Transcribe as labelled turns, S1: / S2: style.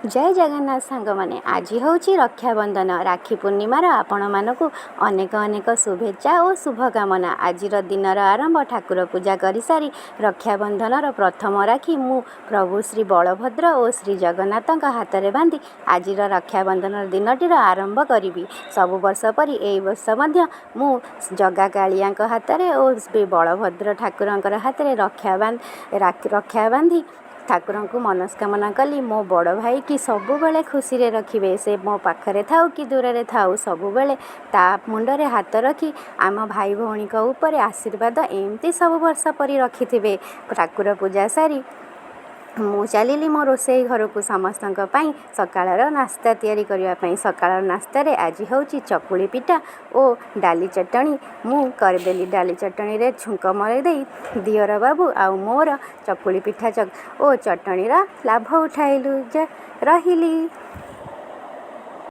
S1: जय जगन्नाथ सांग माने आज हूँ रक्षाबंधन राखी पूर्णिमार आपण मानक अनेक अनेक शुभेच्छा और शुभकामना। आज दिनर आरंभ ठाकुर पूजा कर सारी रक्षाबंधनर प्रथम राखी मु प्रभु श्री बलभद्र और श्री जगन्नाथ हाथ में बांधि आज रक्षाबंधन दिनटीर आरंभ करी। सबु वर्ष परी ए वर्ष मध्य मु जगा कालिया हाथ में और श्री बलभद्र ठाकुर हाथ में रक्षा बांधि ठाकुर को मनस्कामना कली मो बड़ भाई कि सबु बेले खुशी रे रखिबे। से मो पाखरे थाउ कि दूर रे थाउ सबु बेले ता मुंडरे हाथ रखी आम भाई भौणी ऊपर आशीर्वाद एमती सब वर्ष परी रखिथिबे। ठाकुर पूजा सारी मु चलिली मो रोसई घर को समस्त सकाळर नास्ता तैयारी करने। सकाळ नास्तार आज हूँ चकुली पिठा और डाली चटणी मु करदेली। डाली चटणी रे छुंक मरदे दियर बाबू आउ मोर चकुली पिठा और चटणीर लाभ उठाइलु। रहिली।